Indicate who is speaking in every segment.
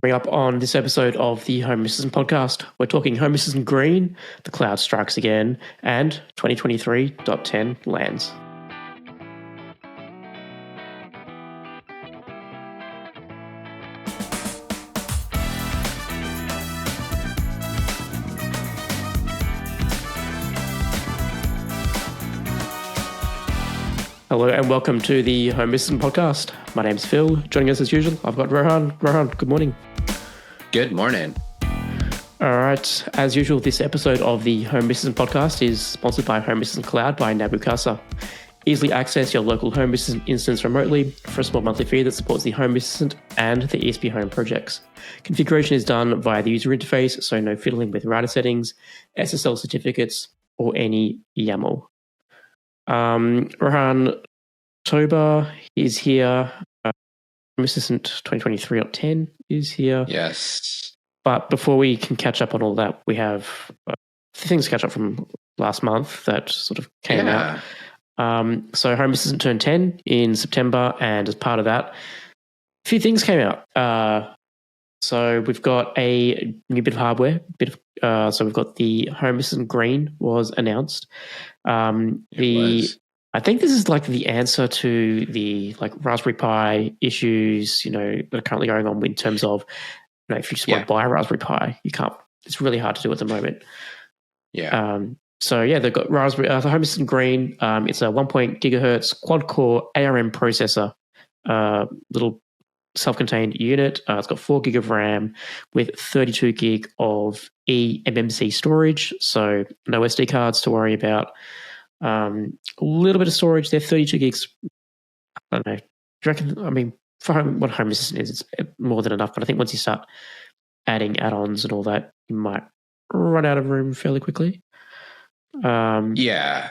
Speaker 1: Coming up on this episode of the Home Assistant podcast, we're talking Home Assistant Green, the cloud strikes again, and 2023.10 lands. Hello and welcome to the Home Assistant podcast. My name's Phil. Joining us as usual, I've got Rohan. Rohan, good morning.
Speaker 2: Good morning.
Speaker 1: All right. As usual, this episode of the Home Assistant podcast is sponsored by Home Assistant Cloud by Nabu Casa. Easily access your local Home Assistant instance remotely for a small monthly fee that supports the Home Assistant and the ESP Home projects. Configuration is done via the user interface, so no fiddling with router settings, SSL certificates, or any YAML. Rohan, October is here. Home Assistant 2023.10 is here.
Speaker 2: Yes.
Speaker 1: But before we can catch up on all that, we have things to catch up from last month that sort of came out. So Home Assistant turned 10 in September, and as part of that, a few things came out. So we've got a new bit of hardware. So we've got the Home Assistant Green was announced. I think this is like the answer to the like Raspberry Pi issues, that are currently going on in terms of, if you just want to buy a Raspberry Pi, you can't. It's really hard to do at the moment.
Speaker 2: Yeah.
Speaker 1: They've got the Home Assistant Green. It's a 1.0 gigahertz quad core ARM processor, little self-contained unit. It's got 4 gig of RAM with 32 gig of eMMC storage, so no SD cards to worry about. A little bit of storage there, 32 gigs. I don't know. Do you reckon? For what Home Assistant is, it's more than enough. But I think once you start adding add-ons and all that, you might run out of room fairly quickly.
Speaker 2: Yeah.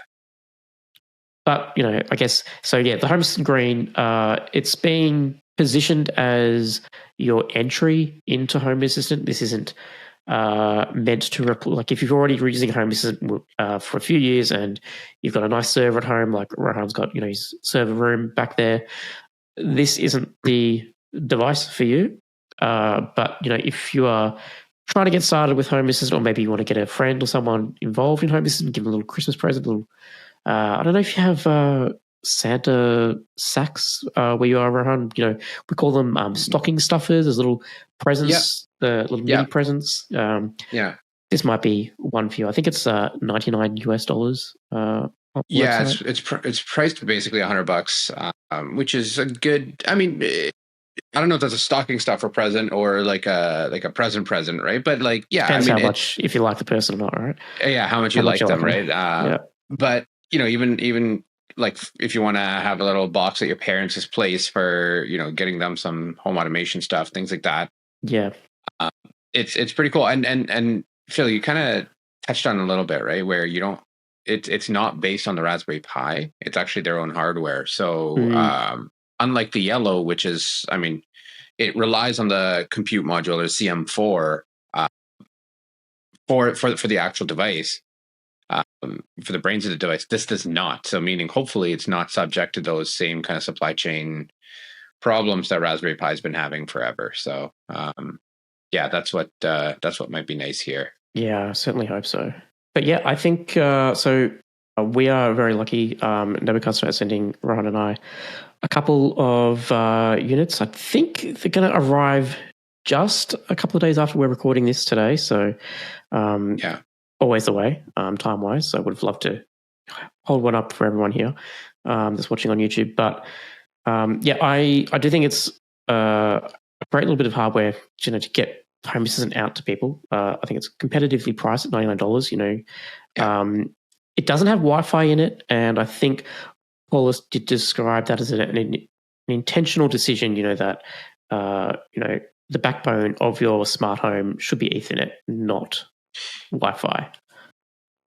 Speaker 1: But, I guess, so yeah, the Home Assistant Green, it's being positioned as your entry into Home Assistant. This isn't meant to like if you've already using Home Assistant for a few years and you've got a nice server at home, like Rohan's got his server room back there, this isn't the device for you. But if you are trying to get started with Home Assistant, or maybe you want to get a friend or someone involved in Home Assistant, give them a little Christmas present, I don't know if you have Santa sacks where you are, Rohan. We call them stocking stuffers. There's little presents, little mini presents. This might be one for you. I think it's $99 US.
Speaker 2: It's priced basically $100, which is a good. I don't know if that's a stocking stuffer present or like a present, right? But
Speaker 1: depends how much, if you like the person or not, right?
Speaker 2: Yeah, how much you like them, right? But even like if you want to have a little box at your parents' place for getting them some home automation stuff, things like that.
Speaker 1: Yeah,
Speaker 2: it's pretty cool. And Phil, you kind of touched on a little bit, right? Where you don't. It's not based on the Raspberry Pi. It's actually their own hardware. So unlike the Yellow, which is, it relies on the compute module or CM4 for the actual device. For the brains of the device, this does not. So meaning hopefully it's not subject to those same kind of supply chain problems that Raspberry Pi has been having forever. So that's what might be nice here.
Speaker 1: Yeah, I certainly hope so. But yeah, I think we are very lucky. Nabu Casa is sending Rohan and I a couple of units. I think they're going to arrive just a couple of days after we're recording this today. So always the way, time-wise. So I would have loved to hold one up for everyone here that's watching on YouTube. But I do think it's a great little bit of hardware, to get Home Assistant out to people. I think it's competitively priced at $99. It doesn't have Wi-Fi in it, and I think Paulus did describe that as an intentional decision. That the backbone of your smart home should be Ethernet, not Wi-Fi.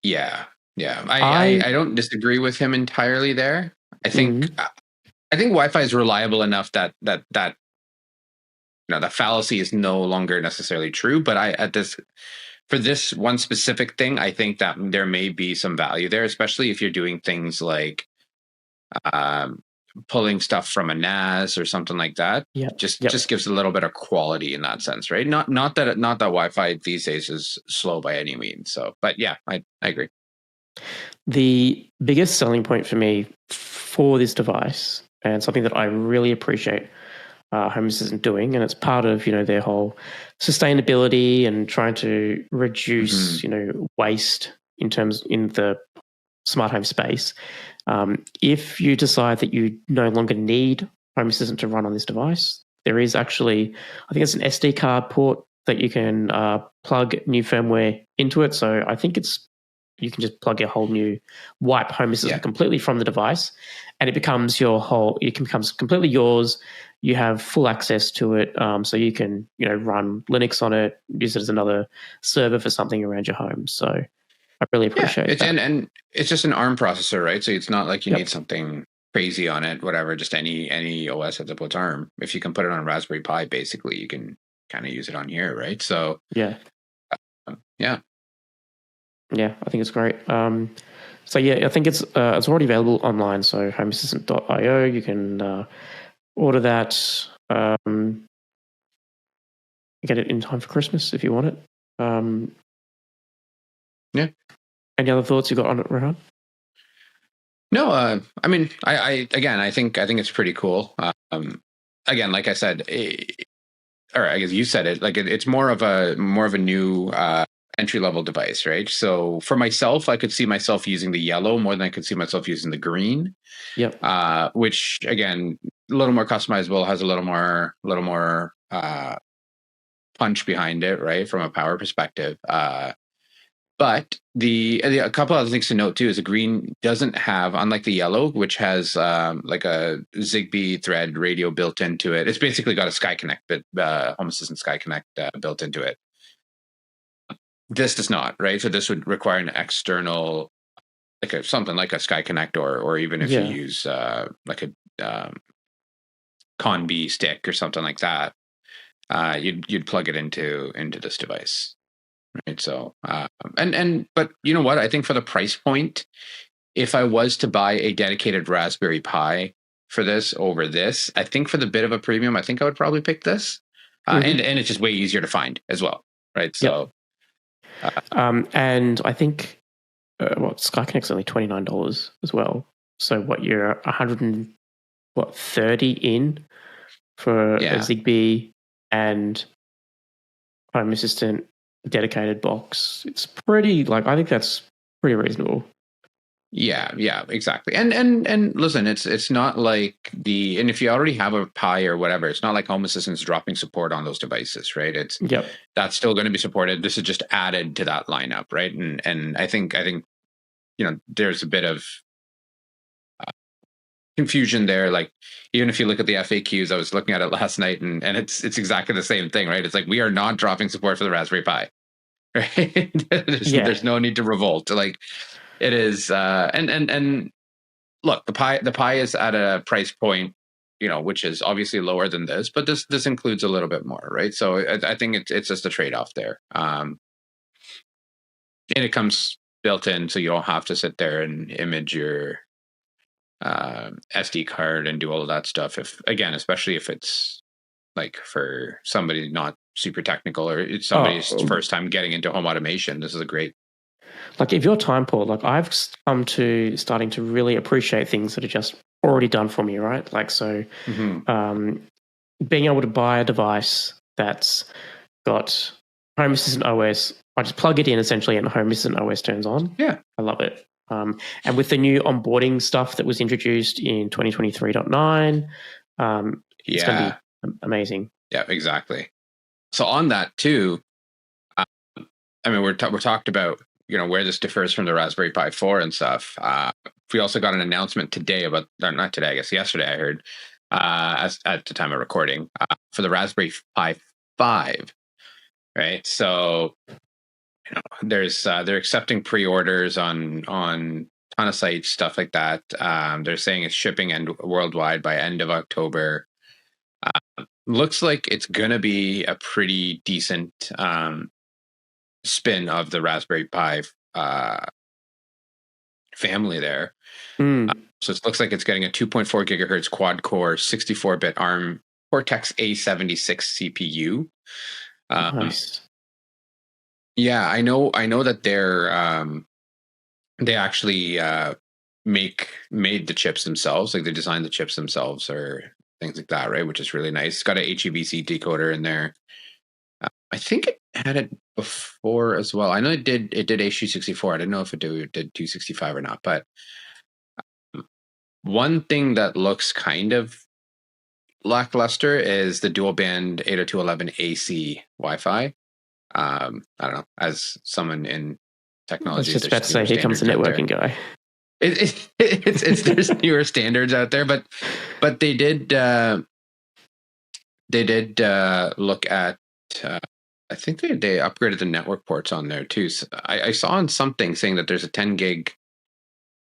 Speaker 2: Yeah. I don't disagree with him entirely there. I think Wi-Fi is reliable enough that the fallacy is no longer necessarily true. But for this one specific thing, I think that there may be some value there, especially if you're doing things like pulling stuff from a NAS or something like that.
Speaker 1: Yep.
Speaker 2: Just gives a little bit of quality in that sense, right? Not that Wi-Fi these days is slow by any means. So, but yeah, I agree.
Speaker 1: The biggest selling point for me for this device, and something that I really appreciate Home Assistant doing, and it's part of their whole sustainability and trying to reduce waste in the smart home space. If you decide that you no longer need Home Assistant to run on this device, there is actually, I think it's an SD card port that you can plug new firmware into it. So I think you can just plug a whole new wipe Home Assistant completely from the device, and it becomes completely yours. You have full access to it, so you can run Linux on it, use it as another server for something around your home. So I really appreciate that.
Speaker 2: And it's just an ARM processor, right? So it's not like you need something crazy on it, whatever. Just any OS that supports ARM. If you can put it on a Raspberry Pi, basically you can kind of use it on here, right? So
Speaker 1: yeah, I think it's great. So I think it's already available online. So homeassistant.io, you can order that. Get it in time for Christmas if you want it. Any other thoughts you got on it, Rohan?
Speaker 2: No, I mean, I think it's pretty cool. Again, like I said, or I guess you said it, like it's more of a new entry level device, right? So for myself, I could see myself using the yellow more than I could see myself using the green.
Speaker 1: Yep.
Speaker 2: Which again, a little more customizable, has a little more punch behind it, right? From a power perspective. But a couple other things to note too is the green doesn't have, unlike the yellow, which has like a Zigbee thread radio built into it. It's basically got a Sky Connect, Home Assistant Sky Connect built into it. This does not, right? So this would require an external, something like a Sky Connect, or even if you use like a Conb stick or something like that, you'd plug it into this device. Right. So, but you know what? I think for the price point, if I was to buy a dedicated Raspberry Pi for this over this, I think for the bit of a premium, I think I would probably pick this. And it's just way easier to find as well. Right. So,
Speaker 1: and I think, Sky Connect's only $29 as well. So you're 130 in for a Zigbee and Home Assistant dedicated box. It's pretty, I think that's pretty reasonable.
Speaker 2: Yeah, exactly. And listen, it's not like and if you already have a Pi or whatever, it's not like Home Assistant's dropping support on those devices, right? That's still going to be supported. This is just added to that lineup, right? And I think there's a bit of confusion there. Like, even if you look at the FAQs, I was looking at it last night, and it's exactly the same thing, right? It's like, we are not dropping support for the Raspberry Pi, right? There's no need to revolt. Like, it is, and look, the Pi is at a price point, which is obviously lower than this, but this includes a little bit more, right? So I think it's just a trade off there, and it comes built in, so you don't have to sit there and image your SD card and do all of that stuff. Especially if it's like for somebody not super technical, or it's somebody's first time getting into home automation, this is a great.
Speaker 1: If you're time poor, I've come to starting to really appreciate things that are just already done for me, right? Being able to buy a device that's got Home Assistant OS, I just plug it in essentially and Home Assistant OS turns on.
Speaker 2: Yeah.
Speaker 1: I love it. And with the new onboarding stuff that was introduced in 2023.9, it's going to be amazing.
Speaker 2: Yeah, exactly. So on that too, I mean, we're talked about, where this differs from the Raspberry Pi 4 and stuff. We also got an announcement today not today, I guess yesterday, I heard, at the time of recording, for the Raspberry Pi 5, right? So, they're accepting pre-orders on ton of sites, stuff like that. They're saying it's shipping worldwide by end of October. Looks like it's gonna be a pretty decent spin of the Raspberry Pi family there. So it looks like it's getting a 2.4 gigahertz quad core, 64-bit ARM Cortex A76 CPU.
Speaker 1: Nice.
Speaker 2: Yeah, I know that they actually made the chips themselves, like they designed the chips themselves or things like that, right? Which is really nice. It's got an HEVC decoder in there. I think it had it before as well. I know it did H264. I didn't know if it did 265 or not, but one thing that looks kind of lackluster is the dual band 802.11ac Wi-Fi. I don't know. As someone in
Speaker 1: I was
Speaker 2: technology,
Speaker 1: just
Speaker 2: there's
Speaker 1: about to say,
Speaker 2: newer
Speaker 1: here comes the
Speaker 2: standards out there.
Speaker 1: networking guy.
Speaker 2: It's there's newer standards out there, but they did look at. I think they upgraded the network ports on there too. So I saw on something saying that there's a 10 gig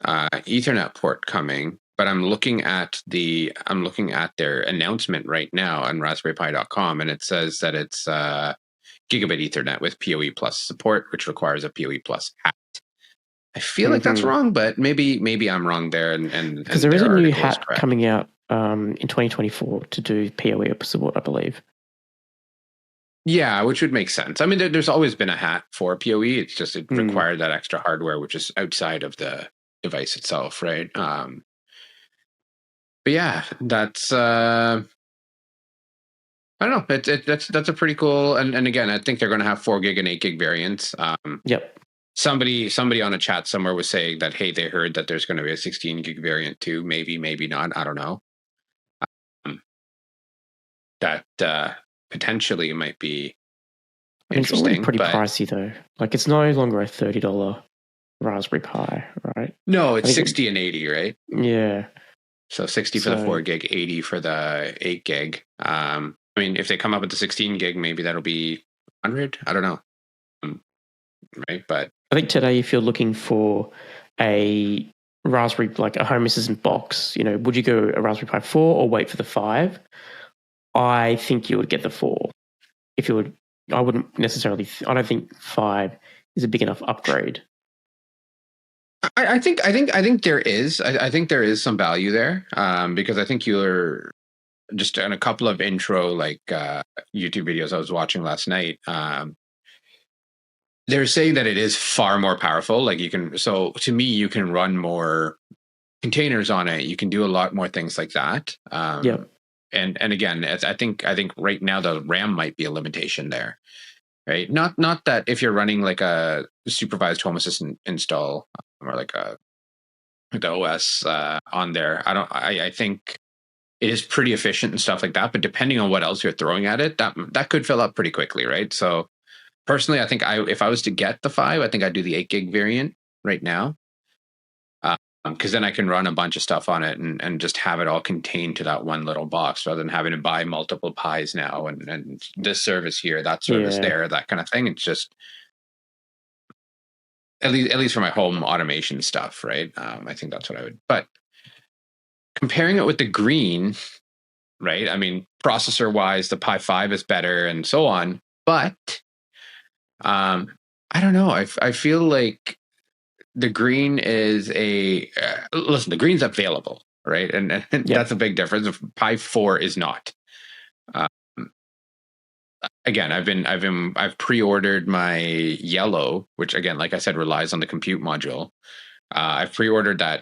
Speaker 2: Ethernet port coming, but I'm looking at their announcement right now on RaspberryPi.com, and it says that it's gigabit Ethernet with PoE Plus support, which requires a PoE Plus hat. I feel like that's wrong, but maybe I'm wrong there. And
Speaker 1: because there is a new hat coming out in 2024 to do PoE support, I believe.
Speaker 2: Yeah, which would make sense. I mean, there's always been a hat for PoE. It's just it required that extra hardware, which is outside of the device itself, right? But yeah, that's I don't know. That's a pretty cool. And again, I think they're going to have 4 gig and 8 gig variants.
Speaker 1: Yep.
Speaker 2: Somebody on a chat somewhere was saying that, hey, they heard that there's going to be a 16 gig variant too. Maybe not. I don't know. That potentially might be
Speaker 1: I mean, it's already pretty pricey though. Like it's no longer a $30 Raspberry Pi, right?
Speaker 2: No, it's 60 and 80, right?
Speaker 1: Yeah.
Speaker 2: So 60 for the 4 gig, 80 for the 8 gig. I mean, if they come up with the 16 gig, maybe that'll be 100. I don't know. Right, but
Speaker 1: I think today, if you're looking for a Raspberry, like a Home Assistant box, would you go a Raspberry Pi 4 or wait for the 5? I think you would get the 4. If you would, I wouldn't necessarily. I don't think 5 is a big enough upgrade.
Speaker 2: I think there is. I think there is some value there because I think you're just on a couple of intro YouTube videos I was watching last night. They're saying that it is far more powerful. Like so to me, you can run more containers on it. You can do a lot more things like that.
Speaker 1: Yeah.
Speaker 2: And again, I think right now the RAM might be a limitation there, right? Not that if you're running like a supervised Home Assistant install or like the OS on there, I think it is pretty efficient and stuff like that. But depending on what else you're throwing at it, that could fill up pretty quickly, right? So personally, I think if I was to get the 5, I think I'd do the 8 gig variant right now. Because then I can run a bunch of stuff on it and just have it all contained to that one little box rather than having to buy multiple Pis now and this service here, that service there, that kind of thing. It's just at least for my home automation stuff, right? I think that's what I would. But comparing it with the green, right? I mean, processor wise, the Pi 5 is better and so on. But I don't know. I feel like the green is listen, the green's available, right? And that's a big difference. Pi 4 is not. Again, I've pre-ordered my yellow, which again, like I said, relies on the compute module. I've pre-ordered that,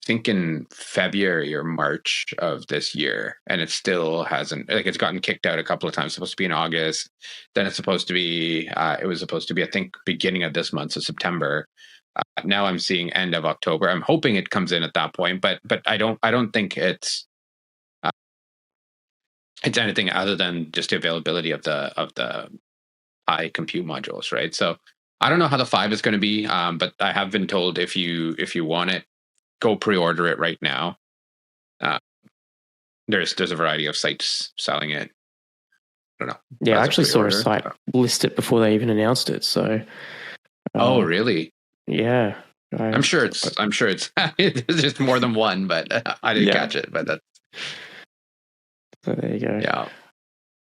Speaker 2: I think in February or March of this year, and it still hasn't. Like it's gotten kicked out a couple of times. It's supposed to be in August, then it's supposed to be. It was supposed to be, I think, beginning of this month, so September. Now I'm seeing end of October. I'm hoping it comes in at that point, but I don't think it's anything other than just the availability of the high compute modules, right? So I don't know how the 5 is going to be, but I have been told if you want it, go pre-order it right now. There's a variety of sites selling it. I don't know.
Speaker 1: Yeah, I actually saw a site list it before they even announced it. So.
Speaker 2: Oh, really?
Speaker 1: Yeah.
Speaker 2: I'm sure it's there's just more than one, but I didn't catch it. But that's.
Speaker 1: So there you go.
Speaker 2: Yeah.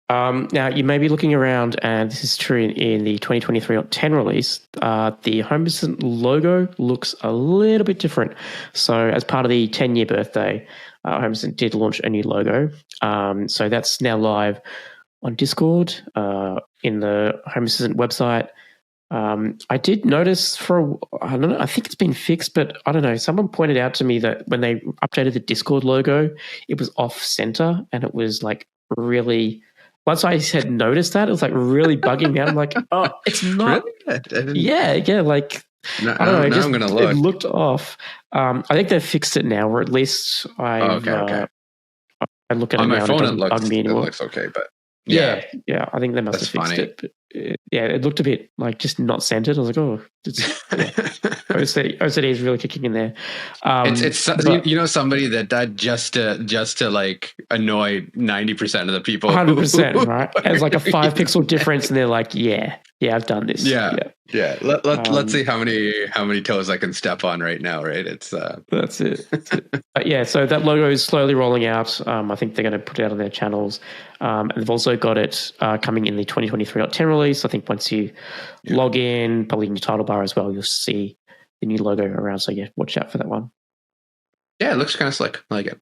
Speaker 1: Now, you may be looking around, and this is true in the 2023 10 release. The Home Assistant logo looks a little bit different. So, as part of the 10-year birthday, Home Assistant did launch a new logo. So, that's now live on Discord, in the Home Assistant website. I did notice I don't know, I think it's been fixed, but I don't know. Someone pointed out to me that when they updated the Discord logo, it was off center, and it was like really. Once I had noticed that, it was like really bugging me out. I'm like, oh, it's not.
Speaker 2: Really?
Speaker 1: Yeah. Like,
Speaker 2: No,
Speaker 1: I don't know.
Speaker 2: I'm gonna look.
Speaker 1: It looked off. I think they've fixed it now, or at least I've.
Speaker 2: Okay.
Speaker 1: I look at
Speaker 2: On
Speaker 1: it
Speaker 2: my
Speaker 1: now,
Speaker 2: phone,
Speaker 1: and it doesn't bug me
Speaker 2: it
Speaker 1: anymore.
Speaker 2: looks okay, but
Speaker 1: Yeah. I think they must
Speaker 2: That's
Speaker 1: have fixed
Speaker 2: funny.
Speaker 1: it. But it looked a bit like just not centered. I was like, oh, OCD is really kicking in there.
Speaker 2: It's somebody that died just to like annoy 90% of the people.
Speaker 1: 100%, right? It's like a 5 pixel difference, and they're like, yeah, I've done this.
Speaker 2: Yeah. Let's see how many toes I can step on right now, right? It's
Speaker 1: that's it. But yeah, so that logo is slowly rolling out. I think they're going to put it out on their channels, and they've also got it coming in the 2023.10 release. I think once you log in, probably in your title bar as well, you'll see the new logo around. So yeah, watch out for that one.
Speaker 2: Yeah, it looks kind of slick. I like it.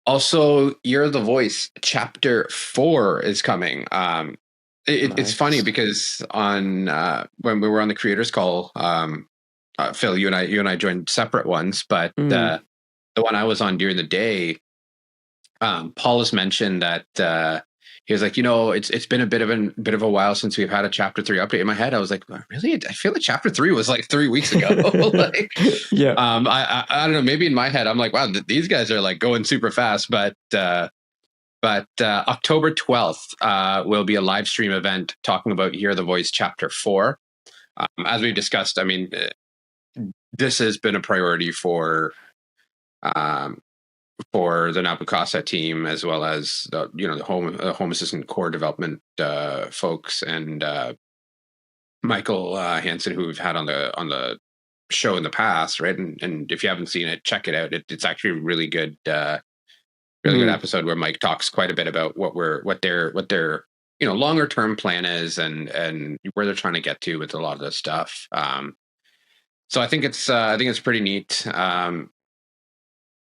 Speaker 2: Also, Year of the Voice Chapter 4 is coming. Nice. It's funny because on when we were on the creators call, Phil, you and I joined separate ones, but the one I was on during the day, Paul has mentioned that he was like, it's been a bit of a while since we've had a Chapter 3 update. In my head, I was like, really? I feel like Chapter 3 was like 3 weeks ago. Like,
Speaker 1: yeah.
Speaker 2: I don't know. Maybe in my head, I'm like, wow, these guys are like going super fast. But October 12th will be a live stream event talking about Hear the Voice Chapter 4. As we discussed, I mean, this has been a priority for the Napukasa team, as well as the home assistant core development folks, and Michael Hansen, who we've had on the show in the past, right? And if you haven't seen it, check it out. It's actually a really good, good episode where Mike talks quite a bit about what their longer term plan is, and where they're trying to get to with a lot of this stuff. So I think it's pretty neat.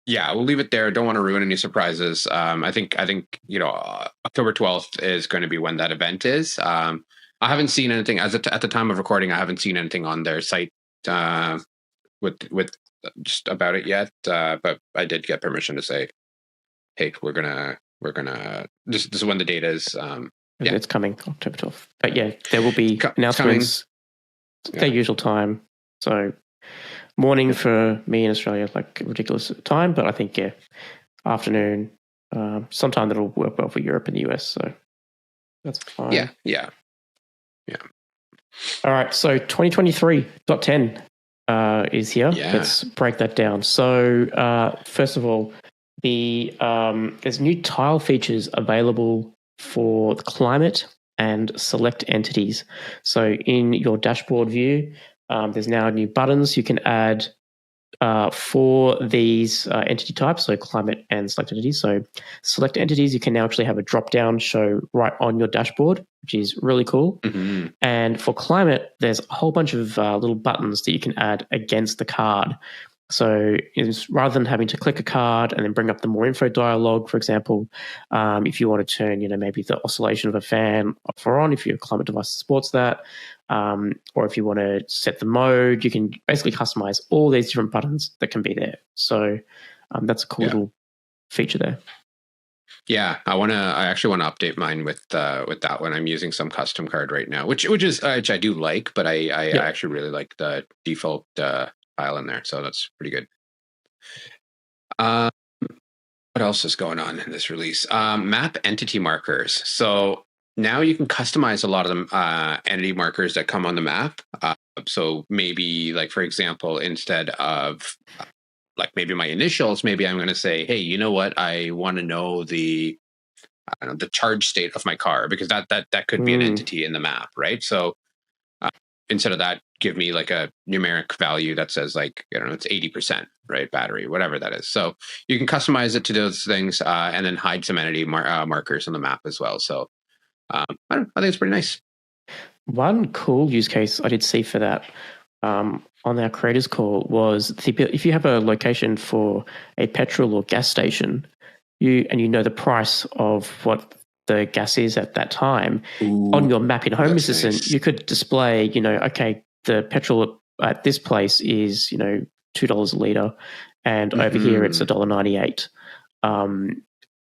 Speaker 2: Yeah, we'll leave it there. Don't want to ruin any surprises. I think October 12th is going to be when that event is. I haven't seen anything at the time of recording. I haven't seen anything on their site with just about it yet. But I did get permission to say, hey, we're gonna this is when the data is.
Speaker 1: It's coming October 12th. But yeah, there will be announcements. Their usual time. So morning for me in Australia, like ridiculous time, but I think afternoon, sometime that'll work well for Europe and the US. So that's fine.
Speaker 2: Yeah.
Speaker 1: All right, so 2023.10 is here.
Speaker 2: Yeah.
Speaker 1: Let's break that down. So first of all, there's new tile features available for the climate and select entities. So in your dashboard view, there's now new buttons you can add for these entity types, so climate and select entities. So select entities, you can now actually have a drop-down show right on your dashboard, which is really cool.
Speaker 2: Mm-hmm.
Speaker 1: And for climate, there's a whole bunch of little buttons that you can add against the card. So rather than having to click a card and then bring up the more info dialog, for example, if you want to turn, maybe the oscillation of a fan off or on, if your climate device supports that, or if you want to set the mode, you can basically customize all these different buttons that can be there. So that's a cool little feature there.
Speaker 2: Yeah, I actually want to update mine with that one. I'm using some custom card right now, which I do like, but I actually really like the default file in there, so that's pretty good. What else is going on in this release? Map entity markers. So now you can customize a lot of the entity markers that come on the map. So maybe, like, for example, instead of like maybe my initials, maybe I'm going to say, hey, you know what? I want to know the charge state of my car, because that could be an entity in the map, right? So instead of that, give me like a numeric value that says like, I don't know, it's 80%, right? Battery, whatever that is. So you can customize it to those things, and then hide some entity markers on the map as well. So I think it's pretty nice.
Speaker 1: One cool use case I did see for that on our creators call was if you have a location for a petrol or gas station, you know the price of what the gas is at that time.
Speaker 2: Ooh,
Speaker 1: on your map in Home Assistant,
Speaker 2: nice.
Speaker 1: you could display, okay, the petrol at this place is, $2 a litre, and over here it's $1.98.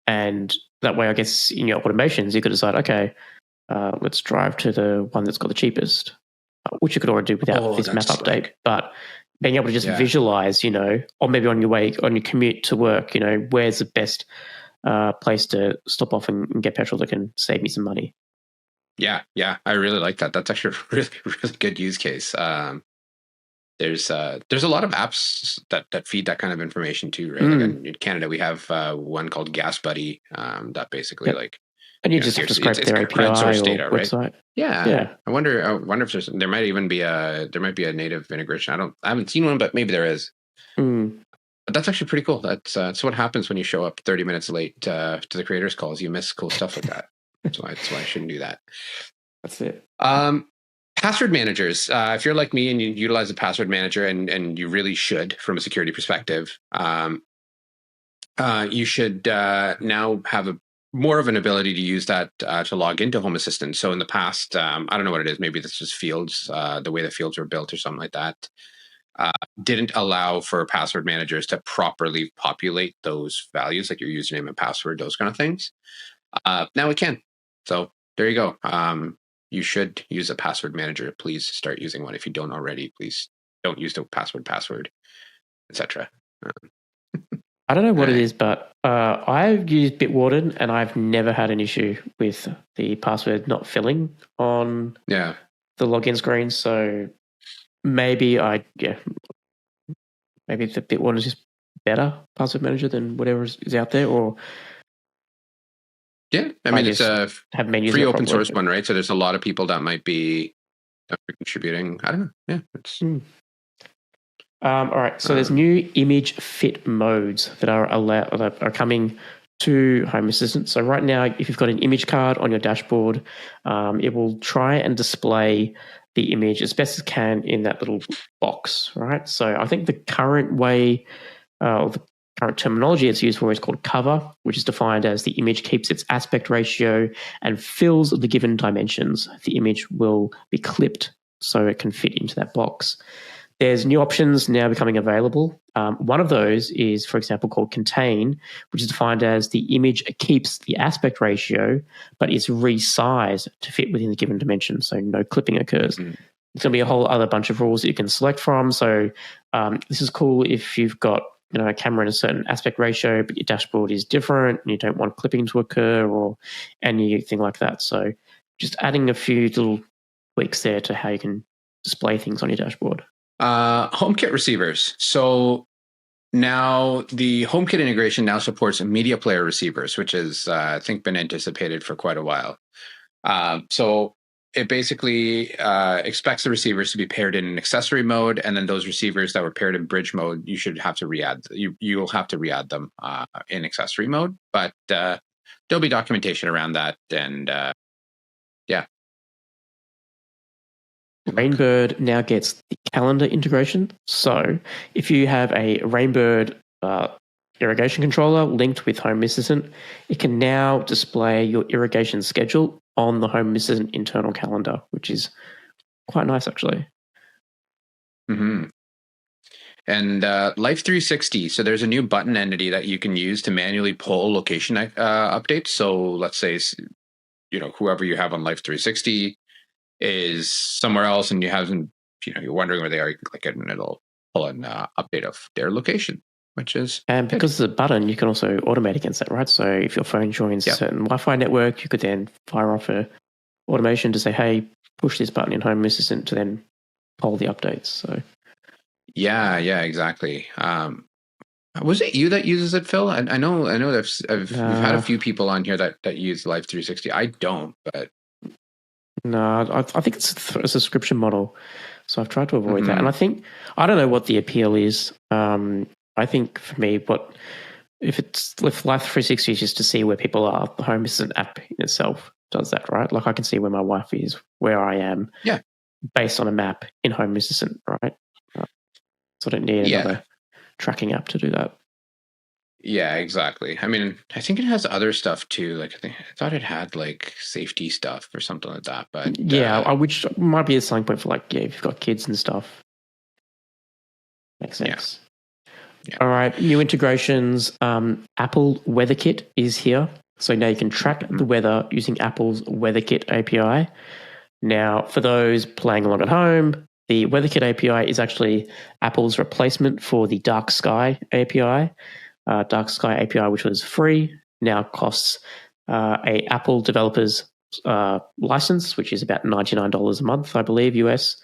Speaker 1: And that way, I guess, in your automations, you could decide, okay, let's drive to the one that's got the cheapest, which you could already do without this map update. But being able to just visualize, or maybe on your commute to work, where's the best place to stop off and get petrol that can save me some money.
Speaker 2: Yeah, I really like that. That's actually a really, really good use case. There's a lot of apps that feed that kind of information too, right? Like in Canada, we have one called Gas Buddy that basically
Speaker 1: and you just have to scrape their API or data, website.
Speaker 2: Right? Yeah. I wonder if there might even be a native integration. I haven't seen one, but maybe there is. But that's actually pretty cool. That's what happens when you show up 30 minutes late to the creators calls. You miss cool stuff like that. That's why I shouldn't do that.
Speaker 1: That's it.
Speaker 2: Password managers. If you're like me and you utilize a password manager, and you really should from a security perspective, you should now have more of an ability to use that to log into Home Assistant. So in the past, I don't know what it is. Maybe this is fields, the way the fields were built or something like that. Didn't allow for password managers to properly populate those values, like your username and password, those kind of things. Now we can. So there you go. You should use a password manager. Please start using one. If you don't already, please don't use the password, etc.
Speaker 1: I don't know what it is, but I've used Bitwarden and I've never had an issue with the password not filling on the login screen. So maybe maybe the Bitwarden is just better password manager than whatever is out there, or
Speaker 2: I mean, it's a free open source one, right? So there's a lot of people that might be contributing. I don't know. Yeah, it's.
Speaker 1: All right. So there's new image fit modes that are coming to Home Assistant. So right now, if you've got an image card on your dashboard, it will try and display the image as best as can in that little box, right? So I think the current way, the current terminology it's used for is called cover, which is defined as the image keeps its aspect ratio and fills the given dimensions. The image will be clipped so it can fit into that box. There's new options now becoming available. One of those is, for example, called contain, which is defined as the image keeps the aspect ratio, but is resized to fit within the given dimension, so no clipping occurs. There's going to be a whole other bunch of rules that you can select from. So this is cool if you've got a camera in a certain aspect ratio, but your dashboard is different and you don't want clipping to occur or anything like that. So just adding a few little tweaks there to how you can display things on your dashboard.
Speaker 2: HomeKit receivers. So now the HomeKit integration now supports media player receivers, which is I think been anticipated for quite a while. So it basically expects the receivers to be paired in accessory mode, and then those receivers that were paired in bridge mode, you should have to re-add. You'll have to re-add them in accessory mode, but there'll be documentation around that, and
Speaker 1: Rainbird now gets the calendar integration. So if you have a Rainbird irrigation controller linked with Home Assistant, it can now display your irrigation schedule on the Home Assistant internal calendar, which is quite nice, actually.
Speaker 2: And Life 360. So there's a new button entity that you can use to manually pull location updates. So let's say, whoever you have on Life 360 is somewhere else, and you're wondering where they are. You can click it, and it'll pull an update of their location, which is.
Speaker 1: And because it's a button, you can also automate against that, right? So if your phone joins a certain Wi-Fi network, you could then fire off a automation to say, "Hey, push this button in Home Assistant to then poll the updates." So.
Speaker 2: Yeah, exactly. Was it you that uses it, Phil? I know that we've had a few people on here that use Life 360. I don't, but.
Speaker 1: No, I think it's a subscription model. So I've tried to avoid that. And I think, I don't know what the appeal is. I think for me, if Life 360 is just to see where people are, the Home Assistant app in itself does that, right? Like I can see where my wife is, where I am, based on a map in Home Assistant, right? So I don't need another tracking app to do that.
Speaker 2: Yeah, exactly. I mean, I think it has other stuff too. Like I thought it had like safety stuff or something like that. But
Speaker 1: which might be a selling point for like, if you've got kids and stuff. Makes sense. Yeah. All right, new integrations. Apple WeatherKit is here. So now you can track the weather using Apple's WeatherKit API. Now, for those playing along at home, the WeatherKit API is actually Apple's replacement for the Dark Sky API. Dark Sky API, which was free, now costs a Apple developer's license, which is about $99 a month, I believe, US.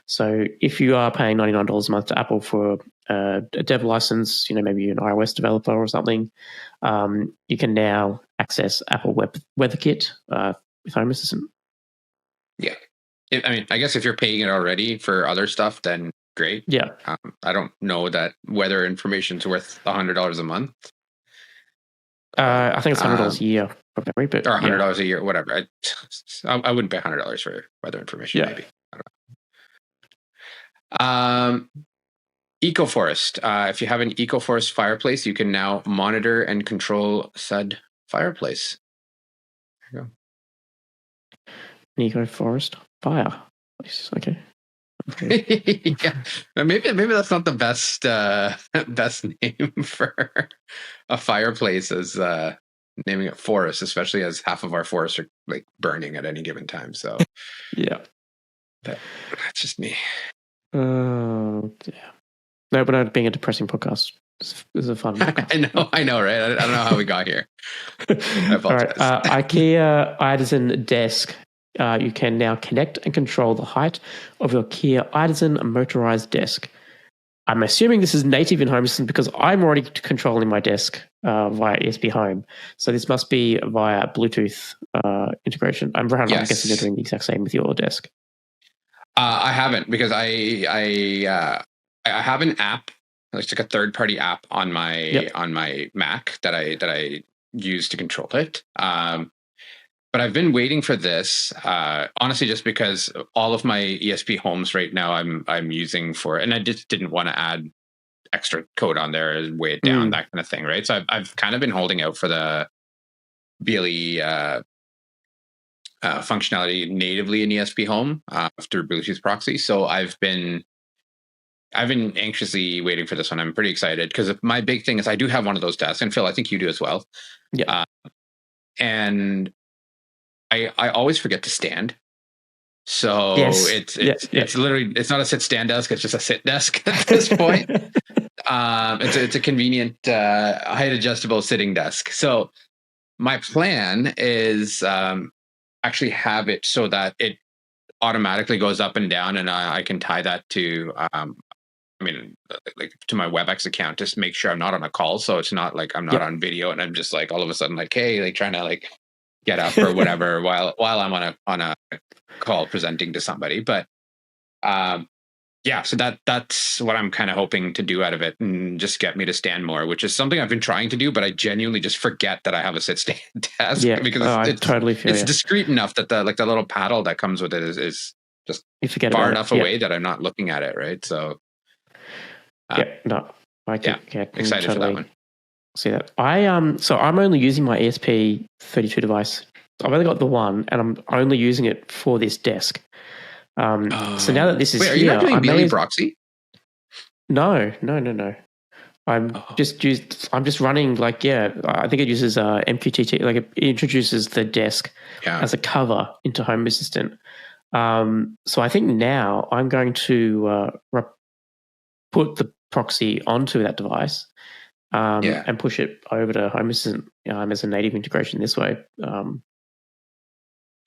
Speaker 1: So if you are paying $99 a month to Apple for a dev license, maybe you're an iOS developer or something, you can now access Apple WeatherKit with Home Assistant.
Speaker 2: Yeah. I guess if you're paying it already for other stuff, then great.
Speaker 1: Yeah.
Speaker 2: I don't know that weather information is worth $100 a month.
Speaker 1: I think it's $100 a year, probably, but
Speaker 2: or $100 a year, whatever. I wouldn't pay $100 for weather information.
Speaker 1: Yeah.
Speaker 2: Maybe. I don't know. EcoForest. If you have an EcoForest fireplace, you can now monitor and control said fireplace. There
Speaker 1: you go. EcoForest fireplace. Okay.
Speaker 2: Yeah, maybe that's not the best name for a fireplace as naming it forest, especially as half of our forests are like burning at any given time. So
Speaker 1: yeah,
Speaker 2: that's just me.
Speaker 1: Oh yeah. No, but not being a depressing podcast. This is a fun podcast.
Speaker 2: I know, right? I don't know how we got here. I apologize.
Speaker 1: All right. IKEA Artisan Desk. You can now connect and control the height of your Kia Artisan motorized desk. I'm assuming this is native in Home Assistant because I'm already controlling my desk via ESP Home. So this must be via Bluetooth integration. I'm guessing you're doing the exact same with your desk.
Speaker 2: I haven't, because I have an app. It's like a third-party app on my Mac that I use to control it. But I've been waiting for this, honestly, just because all of my ESP homes right now I'm using for, and I just didn't want to add extra code on there and weigh it down, that kind of thing, right? So I've kind of been holding out for the BLE functionality natively in ESP Home through Bluetooth proxy. So I've been anxiously waiting for this one. I'm pretty excited because my big thing is I do have one of those desks, and Phil, I think you do as well.
Speaker 1: Yeah,
Speaker 2: and I always forget to stand. So it's literally, it's not a sit stand desk, it's just a sit desk at this point. It's a convenient height adjustable sitting desk. So my plan is actually have it so that it automatically goes up and down, and I can tie that to like to my WebEx account, just make sure I'm not on a call. So it's not like I'm not on video and I'm just like all of a sudden like, hey, like trying to like get up or whatever while I'm on a call presenting to somebody. But so that's what I'm kind of hoping to do out of it, and just get me to stand more, which is something I've been trying to do, but I genuinely just forget that I have a sit stand desk because it's
Speaker 1: totally feel
Speaker 2: it's discreet enough that the little paddle that comes with it is just far enough away that I'm not looking at it, right? So
Speaker 1: I can
Speaker 2: excited for that one.
Speaker 1: See that. So I'm only using my ESP32 device. I've only got the one, and I'm only using it for this desk. So now that this is
Speaker 2: are you not doing BLE proxy?
Speaker 1: No. I'm just running I think it uses MQTT, like it introduces the desk as a cover into Home Assistant. So I think now I'm going to put the proxy onto that device and push it over to Home Assistant as a native integration this way.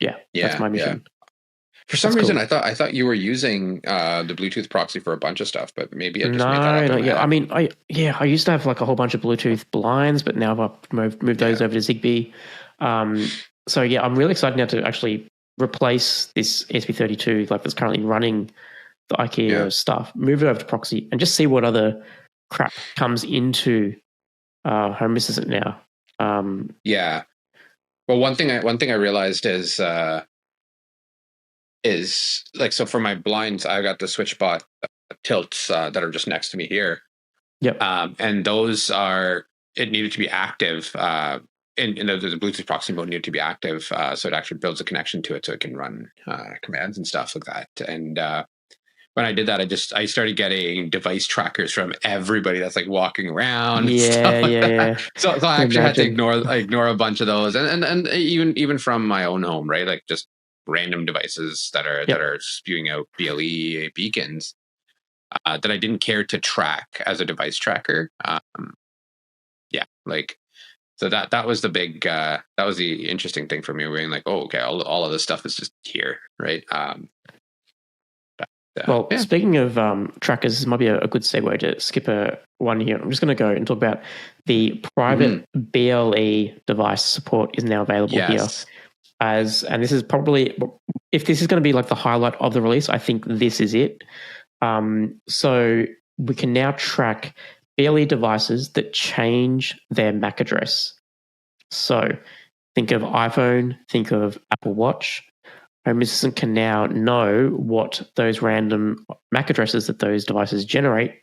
Speaker 1: That's my mission.
Speaker 2: For some reason, cool. I thought you were using the Bluetooth proxy for a bunch of stuff, but maybe I just made that up.
Speaker 1: I mean, I used to have like a whole bunch of Bluetooth blinds, but now I've moved those over to Zigbee. So I'm really excited now to actually replace this ESP32 like that's currently running the IKEA stuff, move it over to proxy, and just see what other crap comes into Home Assistant now.
Speaker 2: Yeah. Well, one thing I realized is like, so for my blinds, I got the SwitchBot tilts that are just next to me here.
Speaker 1: Yep.
Speaker 2: And those are, it needed to be active. And the Bluetooth proxy mode needed to be active, so it actually builds a connection to it, so it can run commands and stuff like that. And when I did that, I started getting device trackers from everybody that's like walking around. And stuff like that. So I actually had to ignore a bunch of those, and even from my own home, right? Like just random devices that are spewing out BLE beacons that I didn't care to track as a device tracker. Like. So that was the big that was the interesting thing for me, being like, oh, okay, all of this stuff is just here, right?
Speaker 1: Speaking of trackers, this might be a good segue to skip one here. I'm just going to go and talk about the private BLE device support is now available here. And this is probably, if this is going to be like the highlight of the release, I think this is it. So we can now track BLE devices that change their MAC address. So think of iPhone, think of Apple Watch. Home Assistant can now know what those random MAC addresses that those devices generate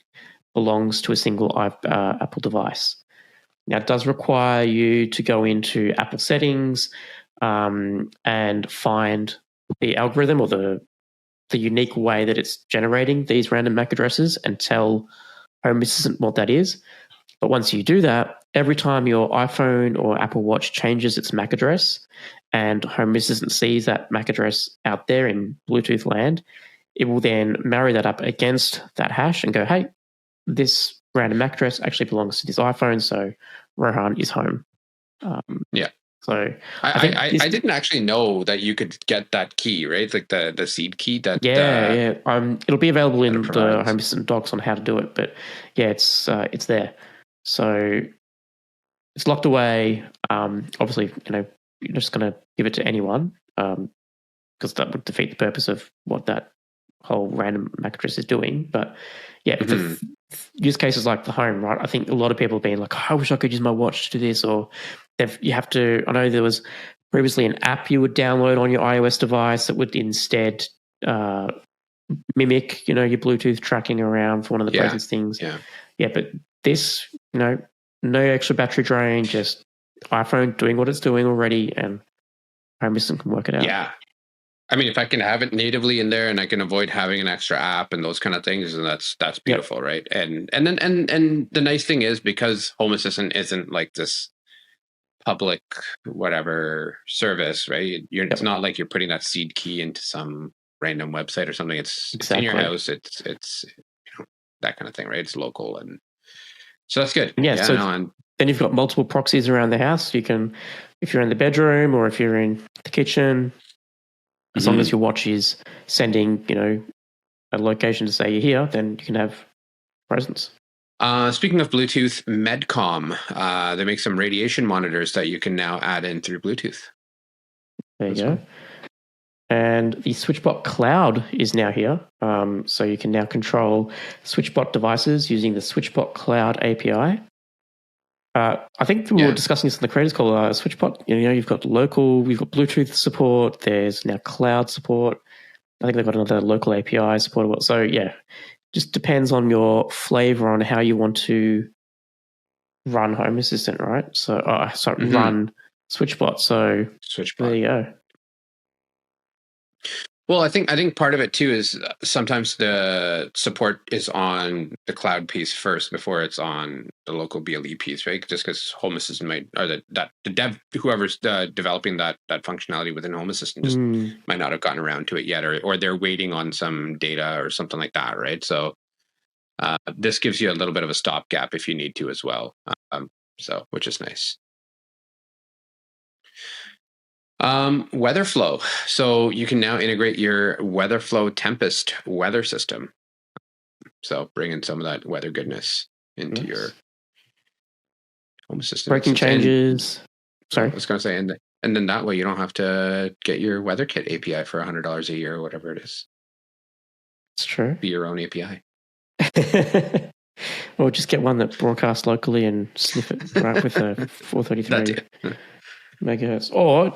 Speaker 1: belongs to a single Apple device. Now, it does require you to go into Apple settings and find the algorithm or the unique way that it's generating these random MAC addresses and tell Home Assistant what that is. But once you do that, every time your iPhone or Apple Watch changes its MAC address and Home Assistant sees that MAC address out there in Bluetooth land, it will then marry that up against that hash and go, hey, this random MAC address actually belongs to this iPhone, so Rohan is home. So
Speaker 2: I didn't actually know that you could get that key, right? Like the seed key that
Speaker 1: it'll be available in the Home Assistant docs on how to do it, but yeah, it's there. So it's locked away. Obviously, you're just going to give it to anyone because that would defeat the purpose of what that whole random MAC address is doing. But yeah, for use cases like the home, right? I think a lot of people have been like, oh, I wish I could use my watch to do this, or you have to. I know there was previously an app you would download on your iOS device that would instead mimic, your Bluetooth tracking around for one of the present things. Yeah, but this, no extra battery drain, just iPhone doing what it's doing already, and Home Assistant can work it out.
Speaker 2: Yeah. I mean, if I can have it natively in there and I can avoid having an extra app and those kind of things, then that's beautiful, right? And the nice thing is, because Home Assistant isn't like this public whatever service, right? It's not like you're putting that seed key into some random website or something. It's in your house. It's that kind of thing, right? It's local, and so that's good.
Speaker 1: Then you've got multiple proxies around the house. You can, if you're in the bedroom or if you're in the kitchen, as long as your watch is sending, a location to say you're here, then you can have presence.
Speaker 2: Speaking of Bluetooth, Medcom, they make some radiation monitors that you can now add in through Bluetooth.
Speaker 1: There you go. And the SwitchBot Cloud is now here. So you can now control SwitchBot devices using the SwitchBot Cloud API. I think we were discussing this in the creators call. SwitchBot, you've got we've got Bluetooth support. There's now cloud support. I think they've got another local API support. So yeah, just depends on your flavor on how you want to run Home Assistant, right? So, run SwitchBot. So
Speaker 2: SwitchBot.
Speaker 1: There you go.
Speaker 2: Well, I think part of it too is sometimes the support is on the cloud piece first before it's on the local BLE piece, right? Just because Home Assistant might, or the dev, whoever's developing that functionality within Home Assistant just might not have gotten around to it yet, or they're waiting on some data or something like that, right? So this gives you a little bit of a stopgap if you need to as well, so which is nice. WeatherFlow. So you can now integrate your WeatherFlow Tempest weather system. So bring in some of that weather goodness into your Home Assistant.
Speaker 1: Breaking changes. Sorry.
Speaker 2: I was going to say, and then that way you don't have to get your WeatherKit API for $100 a year or whatever it is.
Speaker 1: It's true.
Speaker 2: Be your own API.
Speaker 1: Or just get one that broadcasts locally and sniff it right with a 433 megahertz. Or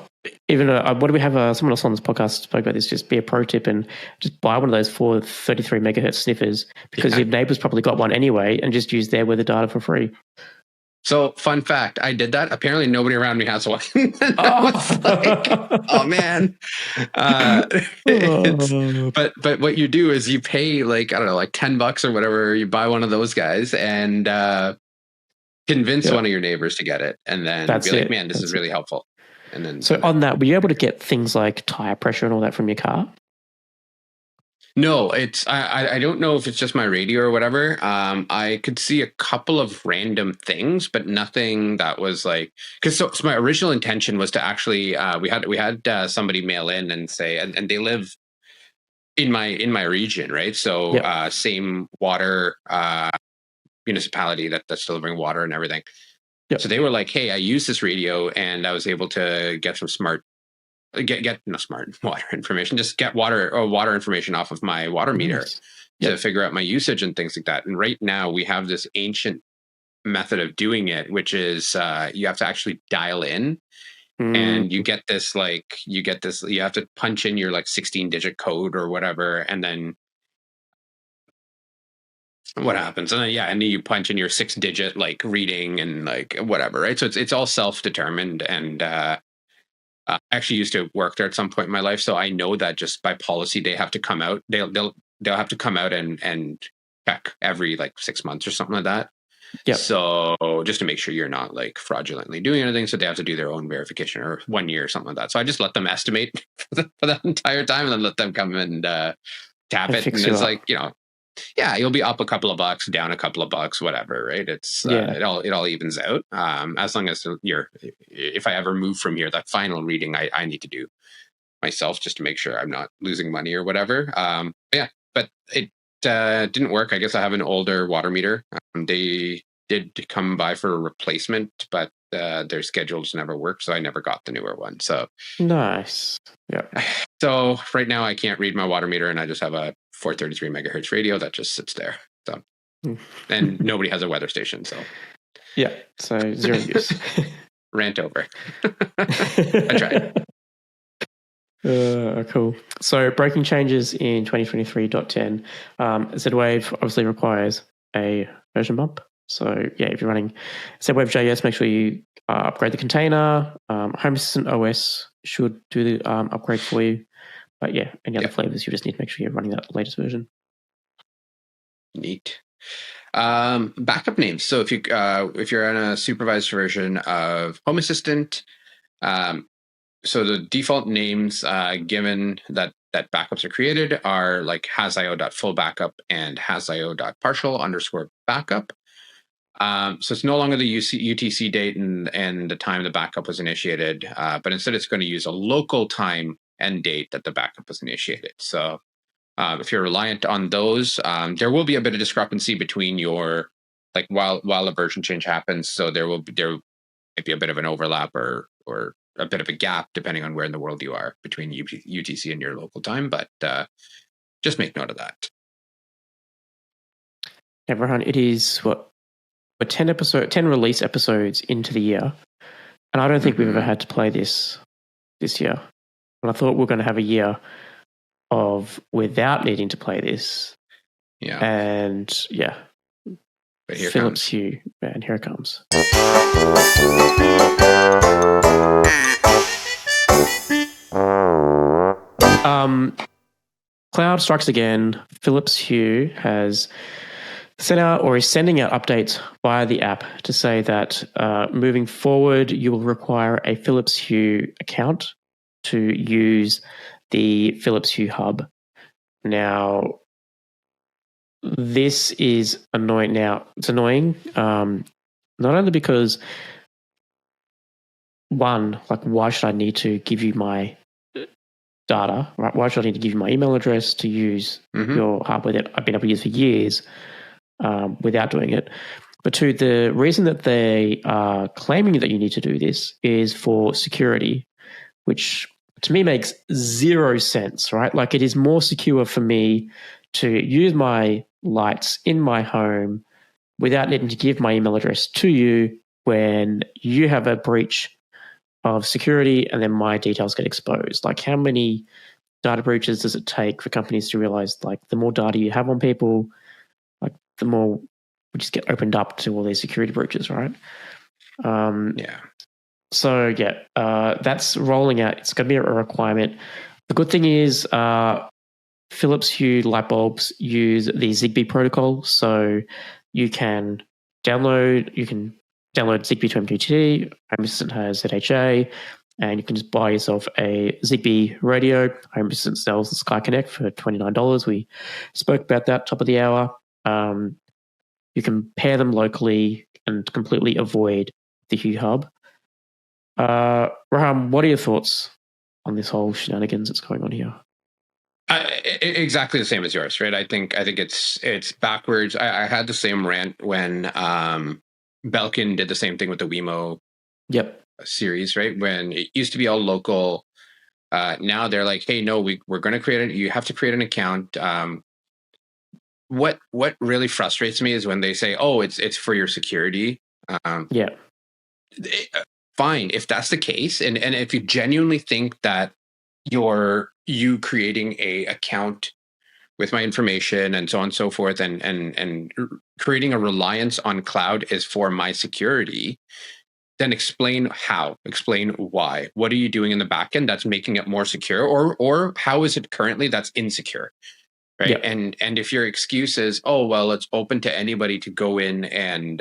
Speaker 1: even what do we have? Someone else on this podcast spoke about this. Just be a pro tip and just buy one of those 433 megahertz sniffers because your neighbor's probably got one anyway, and just use their weather data for free.
Speaker 2: So, fun fact, I did that. Apparently, nobody around me has one. I was like, oh man. But what you do is you pay like, I don't know, like $10 or whatever. You buy one of those guys and convince one of your neighbors to get it, and then be like, man, this is really helpful. And then
Speaker 1: on that, were you able to get things like tire pressure and all that from your car?
Speaker 2: No, it's I don't know if it's just my radio or whatever. I could see a couple of random things, but nothing that was like, because so my original intention was to actually we had somebody mail in and say, and they live in my region, right? So same water municipality that's delivering water and everything. Yep. So they were like, hey, I use this radio and I was able to get some smart water information, just get water information off of my water meter to figure out my usage and things like that. And right now we have this ancient method of doing it, which is you have to actually dial in and you get this, you have to punch in your 16-digit code or whatever. And then what happens? And then you punch in your 6-digit reading and whatever, right? So it's all self-determined. And I actually used to work there at some point in my life, so I know that just by policy they have to come out. They'll have to come out and check every 6 months or something like that. Yeah. So just to make sure you're not fraudulently doing anything, so they have to do their own verification or 1 year or something like that. So I just let them estimate for that entire time, and then let them come and tap it. And it's you'll be up a couple of bucks, down a couple of bucks, whatever, right? It's it all evens out. As long as if I ever move from here, that final reading I need to do myself just to make sure I'm not losing money or whatever. But it didn't work. I guess I have an older water meter. They did come by for a replacement, but their schedules never worked, so I never got the newer one. So
Speaker 1: nice. Yeah.
Speaker 2: So right now I can't read my water meter, and I just have a 433 megahertz radio that just sits there. So, and nobody has a weather station. So,
Speaker 1: so zero use.
Speaker 2: Rant over. I tried.
Speaker 1: Cool. So, breaking changes in 2023.10. Z-Wave obviously requires a version bump. So, if you're running Z-Wave JS, make sure you upgrade the container. Home Assistant OS should do the upgrade for you. But any other flavors, you just need to make sure you're running that latest version.
Speaker 2: Neat. Backup names. So if you're on a supervised version of Home Assistant, so the default names given that backups are created are hasio.fullbackup and hasio.partial_backup. So it's no longer the UTC date and the time the backup was initiated, but instead it's going to use a local time and date that the backup was initiated. So if you're reliant on those, there will be a bit of discrepancy between your while a version change happens. So there might be a bit of an overlap or a bit of a gap depending on where in the world you are between UTC and your local time. But just make note of that.
Speaker 1: Yeah, Rohan, it is we're 10 release episodes into the year, and I don't think we've ever had to play this year. And I thought we were going to have a year of without needing to play this. Yeah. And
Speaker 2: but here
Speaker 1: Philips Hue, and here it comes. Cloud strikes again. Philips Hue has sent out or is sending out updates via the app to say that moving forward, you will require a Philips Hue account to use the Philips Hue hub. Now, this is annoying. It's annoying, not only because, one, why should I need to give you my data, right? Why should I need to give you my email address to use your hardware that I've been able to use for years without doing it? But two, the reason that they are claiming that you need to do this is for security, which to me makes zero sense, right? It is more secure for me to use my lights in my home without needing to give my email address to you when you have a breach of security and then my details get exposed? Like, how many data breaches does it take for companies to realize, like, the more data you have on people, like, the more we just get opened up to all these security breaches, right?
Speaker 2: Yeah.
Speaker 1: So that's rolling out. It's going to be a requirement. The good thing is Philips Hue light bulbs use the Zigbee protocol, so you can download Zigbee to MQTT. Home Assistant has ZHA, and you can just buy yourself a Zigbee radio. Home Assistant sells the Sky Connect for $29. We spoke about that top of the hour. You can pair them locally and completely avoid the Hue hub. Rohan, what are your thoughts on this whole shenanigans that's going on here?
Speaker 2: Exactly the same as yours, right? I think it's backwards. I had the same rant when Belkin did the same thing with the Wemo series, right? When it used to be all local. Now they're like, hey, no, we're going to create it. You have to create an account. What really frustrates me is when they say, oh, it's for your security. Fine, if that's the case, and if you genuinely think that you creating a account with my information and so on and so forth, and creating a reliance on cloud is for my security, then explain how, explain why. What are you doing in the backend that's making it more secure, or how is it currently that's insecure? Right. And if your excuse is, oh, well, it's open to anybody to go in and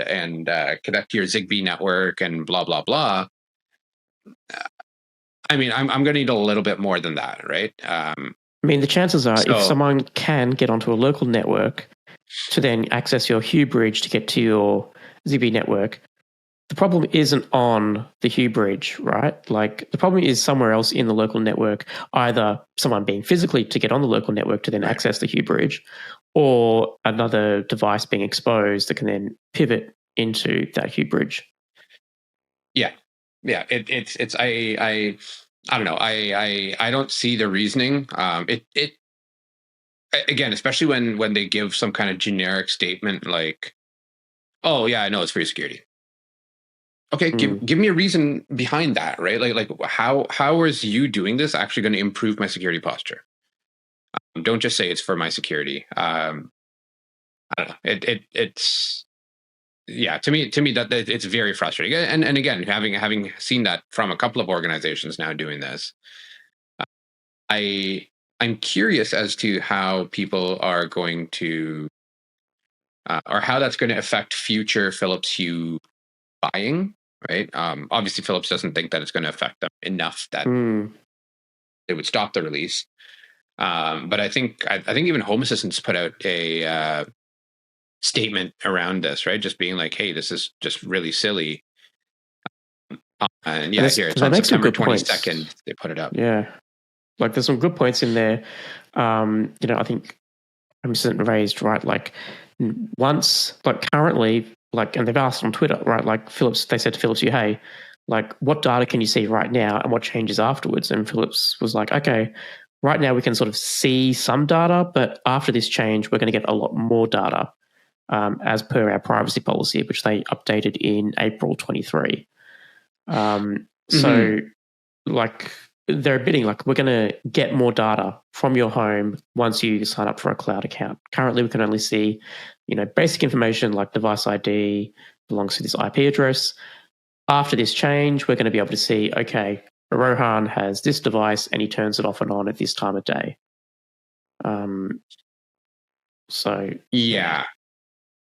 Speaker 2: connect to your Zigbee network and blah, blah, blah. I mean, I'm going to need a little bit more than that, right?
Speaker 1: I mean, the chances are if someone can get onto a local network to then access your Hue bridge to get to your Zigbee network, the problem isn't on the Hue bridge, right? Like, the problem is somewhere else in the local network, either someone being physically to get on the local network to then access the Hue bridge, or another device being exposed that can then pivot into that Hue bridge.
Speaker 2: Yeah. It's I don't know. I don't see the reasoning. It again, especially when they give some kind of generic statement like, oh yeah, I know it's for your security. Okay, give me a reason behind that, right? Like how is you doing this actually going to improve my security posture? Don't just say it's for my security. I don't know. It's yeah, to me that it's very frustrating. And again, having seen that from a couple of organizations now doing this, I'm curious as to how people are going to or how that's going to affect future Philips Hue buying. Right. Obviously, Philips doesn't think that it's going to affect them enough that it would stop the release. But I think even Home Assistants put out a statement around this, right? Just being like, "Hey, this is just really silly." And yeah, here it's on September 22nd. They put it up.
Speaker 1: Yeah, like there's some good points in there. I think Home Assistant raised, right, like once, like currently, like, and they've asked on Twitter, right, like Philips, they said to Philips, hey, like, what data can you see right now and what changes afterwards? And Philips was like, okay, right now we can sort of see some data, but after this change, we're going to get a lot more data as per our privacy policy, which they updated in April 23. So, like, they're admitting, like, we're going to get more data from your home once you sign up for a cloud account. Currently, we can only see, basic information like device ID belongs to this IP address. After this change, we're going to be able to see, okay, Rohan has this device and he turns it off and on at this time of day.
Speaker 2: Yeah,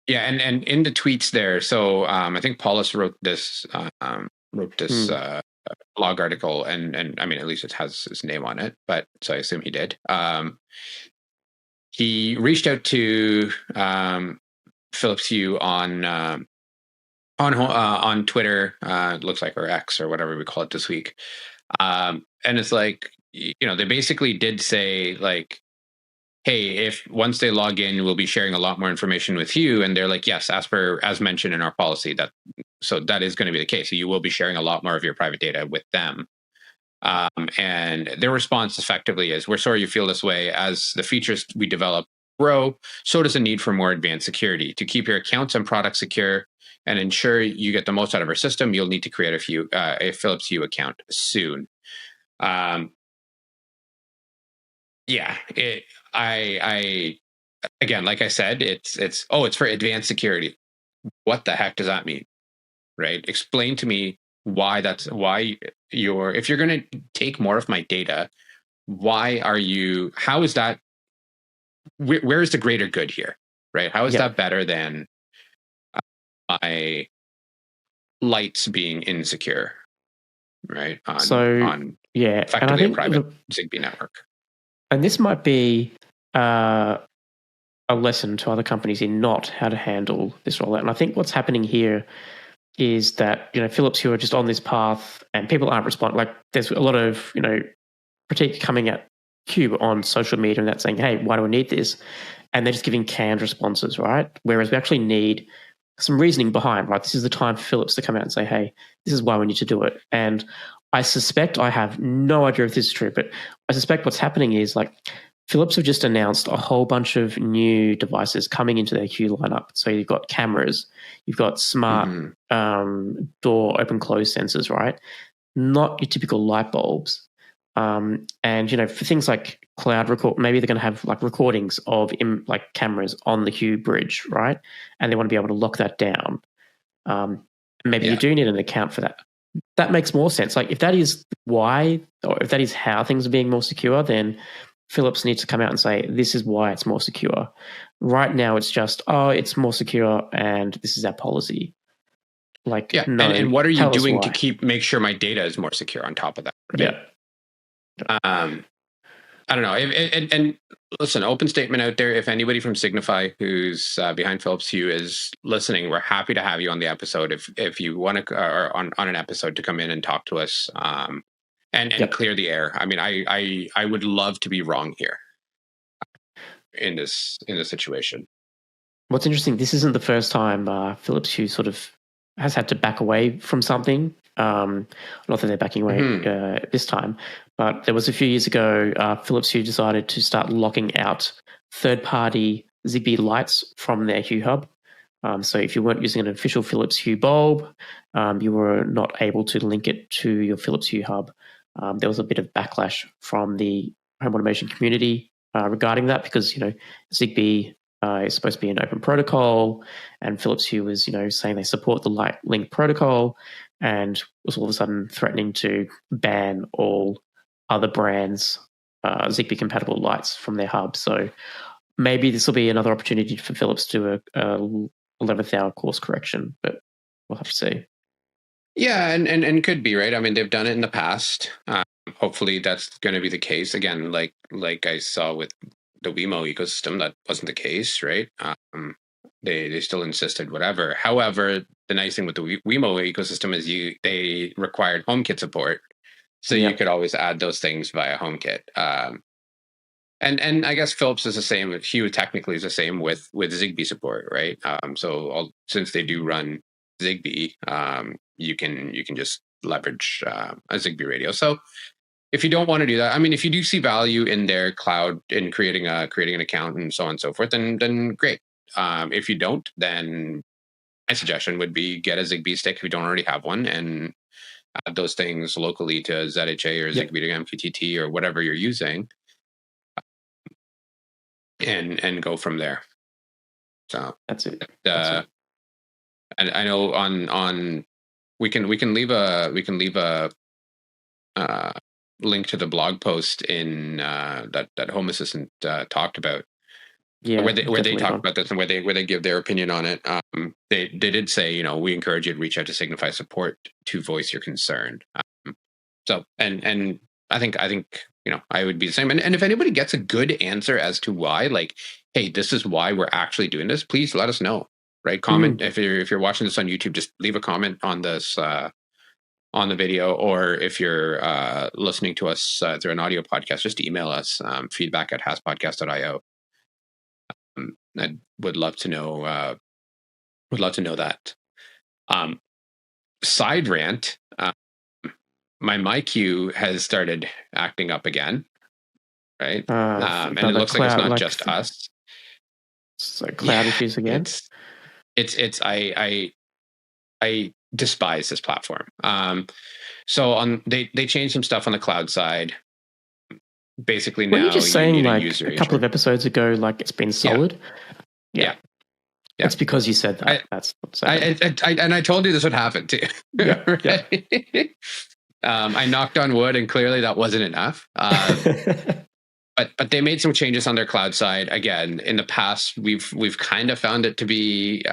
Speaker 2: and in the tweets there, so I think Paulus wrote this blog article, and I mean, at least it has his name on it, but so I assume he did. He reached out to Philips Hue on Twitter, it looks like, or X or whatever we call it this week, and it's like, they basically did say like, hey, if once they log in, we'll be sharing a lot more information with you. And they're like, yes, as mentioned in our policy, that is going to be the case. So you will be sharing a lot more of your private data with them. And their response effectively is, we're sorry you feel this way. As the features we develop grow, so does the need for more advanced security. To keep your accounts and products secure and ensure you get the most out of our system, you'll need to create a Philips Hue account soon. Um, yeah, I again, like I said, it's for advanced security. What the heck does that mean? Right? Explain to me why if you're going to take more of my data, how is that, where is the greater good here? Right? How is
Speaker 1: Yep.
Speaker 2: that better than my lights being insecure? Right?
Speaker 1: So
Speaker 2: On
Speaker 1: yeah, and I
Speaker 2: effectively a
Speaker 1: think
Speaker 2: private Zigbee network.
Speaker 1: and this might be uh, a lesson to other companies in not how to handle this rollout. And I think what's happening here is that Philips Hue are just on this path, and people aren't responding. Like there's a lot of critique coming at Cube on social media and that saying, "Hey, why do we need this?" And they're just giving canned responses, right? Whereas we actually need some reasoning behind, right? This is the time for Philips to come out and say, "Hey, this is why we need to do it." And I suspect, I have no idea if this is true, but I suspect what's happening is like Philips have just announced a whole bunch of new devices coming into their Hue lineup. So you've got cameras, you've got smart door open close sensors, right? Not your typical light bulbs. And for things like cloud record, maybe they're going to have like recordings of like cameras on the Hue bridge, right? And they want to be able to lock that down. Maybe you do need an account for that. That makes more sense. Like if that is why, or if that is how things are being more secure, then Philips needs to come out and say, this is why it's more secure. Right now, it's just, oh, it's more secure and this is our policy. Like,
Speaker 2: Yeah.
Speaker 1: no,
Speaker 2: And what are you
Speaker 1: tell us
Speaker 2: doing
Speaker 1: why.
Speaker 2: to make sure my data is more secure on top of that? Right?
Speaker 1: Yeah.
Speaker 2: I don't know. And listen, open statement out there. If anybody from Signify who's behind Philips Hue is listening, we're happy to have you on the episode. If you want to, or on an episode to come in and talk to us, and clear the air. I mean, I would love to be wrong here in this situation.
Speaker 1: What's interesting, this isn't the first time Philips Hue sort of has had to back away from something. Not that they're backing away this time, but there was a few years ago, Philips Hue decided to start locking out third-party Zigbee lights from their Hue hub. So if you weren't using an official Philips Hue bulb, you were not able to link it to your Philips Hue hub. There was a bit of backlash from the home automation community regarding that because Zigbee is supposed to be an open protocol, and Philips Hue was saying they support the Light Link protocol, and was all of a sudden threatening to ban all other brands Zigbee compatible lights from their hub. So maybe this will be another opportunity for Philips to do a 11th hour course correction, but we'll have to see.
Speaker 2: Yeah, and could be, right. I mean, they've done it in the past. Hopefully, that's going to be the case again. Like I saw with the Wemo ecosystem, that wasn't the case, right? They still insisted whatever. However, the nice thing with the Wemo ecosystem is they required HomeKit support, so you could always add those things via HomeKit. And I guess Philips is the same. Hue technically is the same with Zigbee support, right? Since they do run Zigbee, you can just leverage a Zigbee radio. So if you don't want to do that, I mean, if you do see value in their cloud in creating an account and so on and so forth, then great. If you don't, then my suggestion would be get a Zigbee stick if you don't already have one, and add those things locally to ZHA or Zigbee to MQTT or whatever you're using, and go from there. So
Speaker 1: that's it.
Speaker 2: And I know on we can leave a link to the blog post in that Home Assistant talked about.
Speaker 1: Yeah,
Speaker 2: where they talk about this and where they give their opinion on it. They did say, we encourage you to reach out to Signify support to voice your concern. So and I think I would be the same. And if anybody gets a good answer as to why, like, hey, this is why we're actually doing this, please let us know. Right? Comment if you're watching this on YouTube, just leave a comment on this on the video, or if you're listening to us through an audio podcast, just email us feedback@haspodcast.io. I would love to know. Would love to know that. Side rant. My MyQ has started acting up again, right? And it looks like it's not just us.
Speaker 1: So cloud issues again.
Speaker 2: It's I despise this platform. So they changed some stuff on the cloud side. Basically,
Speaker 1: Were you
Speaker 2: now
Speaker 1: just
Speaker 2: you
Speaker 1: saying
Speaker 2: need a
Speaker 1: like
Speaker 2: user
Speaker 1: a couple of
Speaker 2: agent.
Speaker 1: episodes ago, like it's been solid?
Speaker 2: Yeah.
Speaker 1: It's because you said that. That's what's
Speaker 2: and I told you this would happen too.
Speaker 1: Yeah.
Speaker 2: Right? I knocked on wood, and clearly that wasn't enough. But they made some changes on their cloud side. Again, in the past, we've kind of found it to be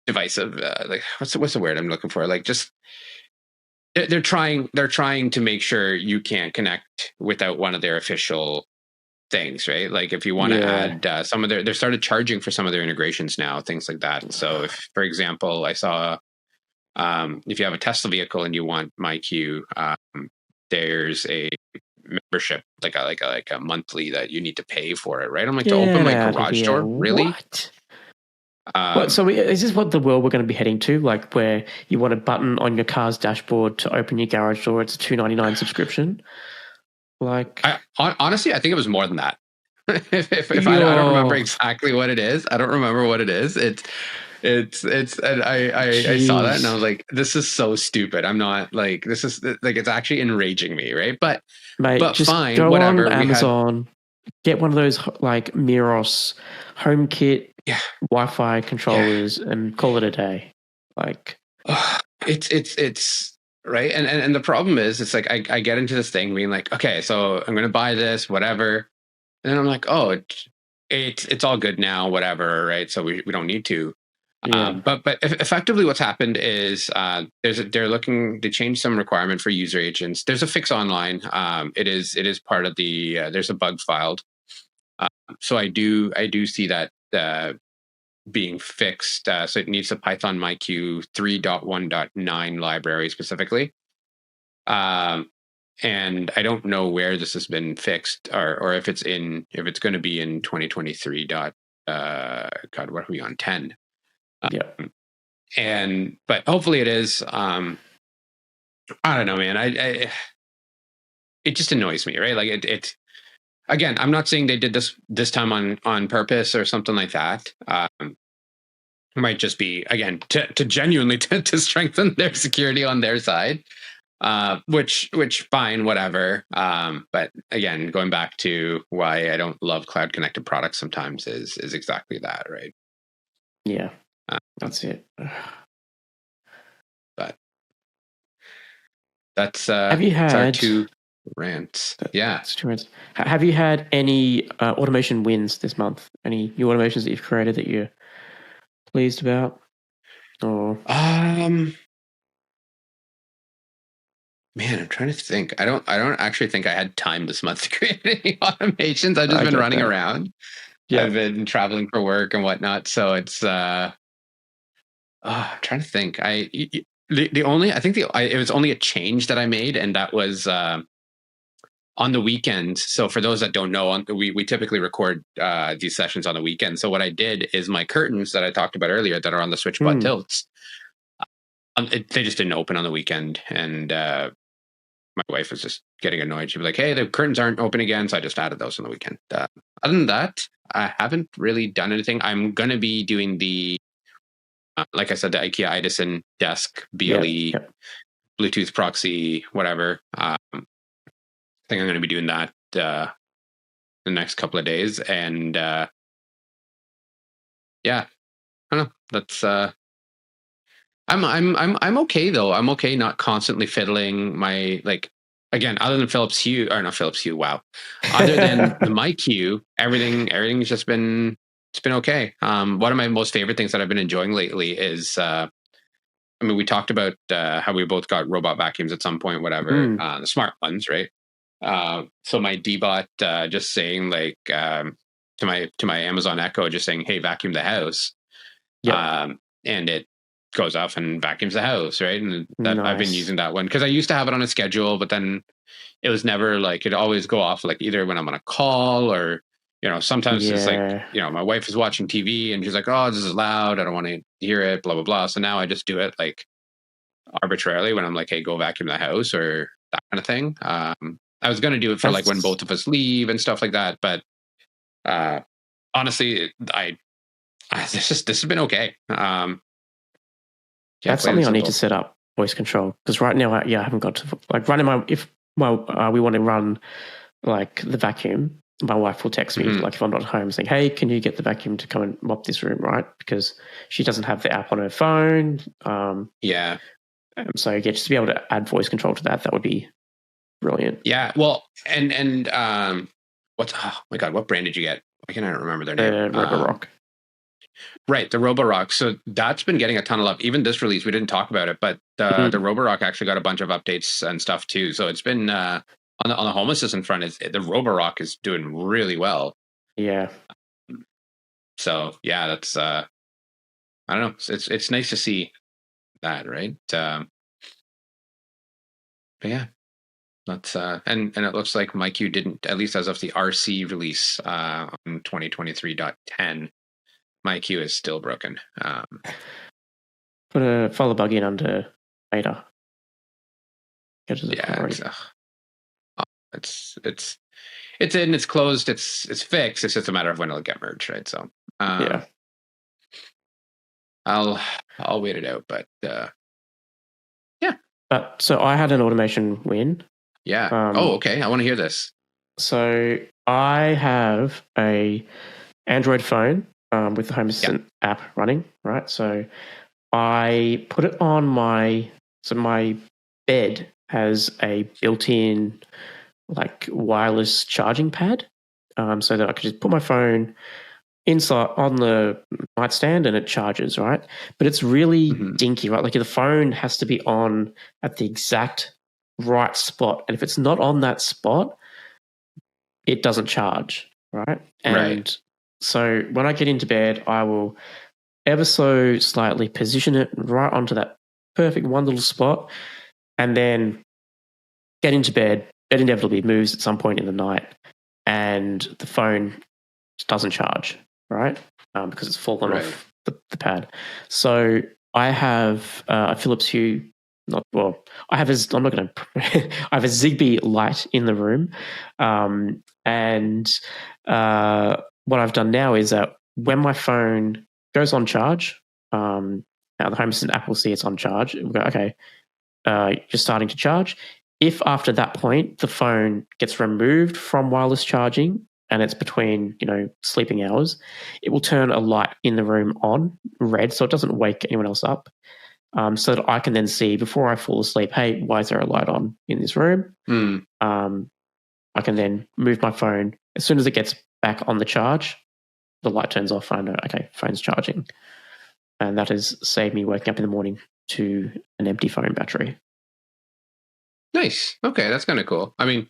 Speaker 2: divisive. Like what's the word I'm looking for? Like just they're trying to make sure you can't connect without one of their official things, right? Like if you want to add some of they started charging for some of their integrations now, things like that. So if, for example, I saw if you have a Tesla vehicle and you want MyQ, there's a membership, like a monthly that you need to pay for it, right? I'm like, to open my garage door, really?
Speaker 1: What? So is this what the world we're going to be heading to? Like where you want a button on your car's dashboard to open your garage door? It's a $2.99 subscription. Like,
Speaker 2: honestly, I think it was more than that. if I don't remember exactly what it is, I don't remember what it is. It's and I saw that and I was like, this is so stupid. I'm not like, this is like, it's actually enraging me, right? But
Speaker 1: just
Speaker 2: fine,
Speaker 1: go
Speaker 2: whatever.
Speaker 1: on Amazon, get one of those like Miros HomeKit Wi-Fi controllers and call it a day. Like
Speaker 2: it's right. And the problem is, it's like I get into this thing being like, okay, so I'm gonna buy this, whatever. And then I'm like, oh, it's all good now, whatever, right? So we don't need to. But effectively, what's happened is they're looking to change some requirement for user agents. There's a fix online. It is part of the there's a bug filed. So I do see that being fixed. So it needs a Python MyQ 3.1.9 library specifically. And I don't know where this has been fixed, or if it's going to be in 2023. God, what are we on, 10? But hopefully it is. I don't know, man. I it just annoys me, right? Like it again, I'm not saying they did this time on purpose or something like that. It might just be, again, to genuinely to strengthen their security on their side. Which fine, whatever. But again, going back to why I don't love cloud connected products sometimes is exactly that, right?
Speaker 1: Yeah, that's it.
Speaker 2: But that's
Speaker 1: have you had
Speaker 2: our two rants?
Speaker 1: That's 2 rants. Have you had any automation wins this month? Any new automations that you've created that you're pleased about? Or
Speaker 2: man, I'm trying to think. I don't actually think I had time this month to create any automations. I've just been running around. I've been traveling for work and whatnot. So it's I'm trying to think. It was only a change that I made, and that was on the weekend. So for those that don't know, we typically record these sessions on the weekend. So what I did is my curtains that I talked about earlier that are on the switch butt tilts, they just didn't open on the weekend, and my wife was just getting annoyed. She'd be like, hey, the curtains aren't open again. So I just added those on the weekend. Other than that, I haven't really done anything. I'm going to be doing the, like I said, the IKEA Edison desk, BLE, Bluetooth proxy, whatever. I think I'm going to be doing that the next couple of days. And yeah, I don't know. That's I'm okay though. I'm okay not constantly fiddling my, like, again, other than Philips Hue, or not Philips Hue, wow. Other than the MyQ, everything's just been, it's been okay. One of my most favorite things that I've been enjoying lately is I mean, we talked about how we both got robot vacuums at some point, whatever, the smart ones, right? So my Dbot just saying, like, to my Amazon Echo, just saying, hey, vacuum the house. And it goes off and vacuums the house, right? And I've been using that one because I used to have it on a schedule, but then it was never like, it'd always go off like either when I'm on a call, or sometimes it's like, my wife is watching TV and she's like, oh, this is loud, I don't want to hear it, blah blah blah. So now I just do it like arbitrarily when I'm like, hey, go vacuum the house, or that kind of thing. I was going to do it for like when both of us leave and stuff like that, but honestly, this has been okay.
Speaker 1: That's something I need to set up, voice control, because right now, I haven't got to like running we want to run like the vacuum. My wife will text me like if I'm not home, saying, "Hey, can you get the vacuum to come and mop this room?" Right, because she doesn't have the app on her phone. So just to be able to add voice control to that would be brilliant.
Speaker 2: Yeah, well, and oh my god, what brand did you get? Why can't I remember their name?
Speaker 1: Roborock.
Speaker 2: Right, the Roborock. So that's been getting a ton of love. Even this release, we didn't talk about it, but the Roborock actually got a bunch of updates and stuff too. So it's been on the Home Assistant front. The Roborock is doing really well.
Speaker 1: Yeah.
Speaker 2: So yeah, that's I don't know. It's nice to see that, right? But yeah, that's and it looks like MyQ didn't, at least as of the RC release on 2023.10. MyQ is still broken.
Speaker 1: Put a follow bug in under beta.
Speaker 2: It's in, it's closed, it's fixed. It's just a matter of when it'll get merged, right? So
Speaker 1: yeah,
Speaker 2: I'll wait it out, but yeah.
Speaker 1: But so I had an automation win.
Speaker 2: Yeah. Okay. I want to hear this.
Speaker 1: So I have a Android phone with the Home Assistant app running, right? So I put it on my bed has a built-in like wireless charging pad, so that I could just put my phone inside on the nightstand and it charges, right? But it's really dinky, right? Like the phone has to be on at the exact right spot, and if it's not on that spot, it doesn't charge, right? And so when I get into bed, I will ever so slightly position it right onto that perfect one little spot, and then get into bed. It inevitably moves at some point in the night, and the phone doesn't charge, right? Because it's fallen off the pad. So I have a Philips Hue. I have a Zigbee light in the room, and what I've done now is that when my phone goes on charge, now the Home Assistant app will see it's on charge. It will go, okay, you're starting to charge. If after that point the phone gets removed from wireless charging and it's between sleeping hours, it will turn a light in the room on red, so it doesn't wake anyone else up. So that I can then see before I fall asleep, hey, why is there a light on in this room? I can then move my phone. As soon as it gets back on the charge, the light turns off and I know, okay, phone's charging. And that has saved me waking up in the morning to an empty phone battery.
Speaker 2: Nice. Okay, that's kind of cool. I mean,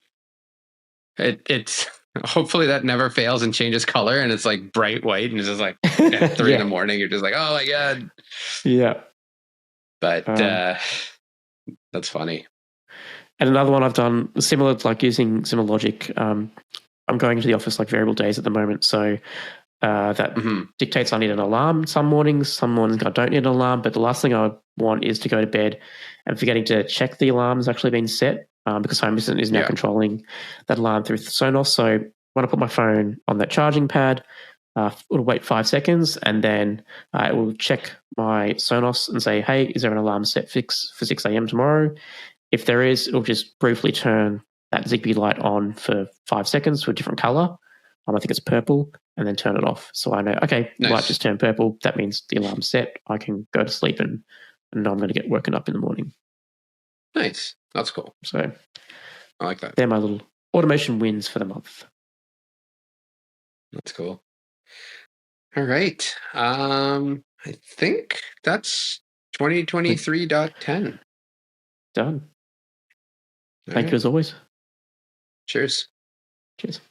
Speaker 2: it's hopefully that never fails and changes color and it's like bright white and it's just like at 3 in the morning. You're just like, oh my god.
Speaker 1: Yeah.
Speaker 2: But that's funny.
Speaker 1: And another one I've done similar, like using similar logic. I'm going into the office like variable days at the moment, so that dictates I need an alarm some mornings I don't need an alarm, but the last thing I want is to go to bed and forgetting to check the alarm has actually been set, because Home Assistant is now controlling that alarm through Sonos. So when I put my phone on that charging pad, it'll wait 5 seconds and then it will check my Sonos and say, hey, is there an alarm set for 6 a.m. tomorrow? If there is, it'll just briefly turn that Zigbee light on for 5 seconds to a different color. I think it's purple, and then turn it off. So I know, okay, light just turned purple. That means the alarm's set. I can go to sleep and know I'm going to get woken up in the morning.
Speaker 2: Nice. That's cool.
Speaker 1: So
Speaker 2: I like that.
Speaker 1: They're my little automation wins for the month.
Speaker 2: That's cool. All right. I think that's 2023.10.
Speaker 1: Done. Thank you as always.
Speaker 2: Cheers.
Speaker 1: Cheers.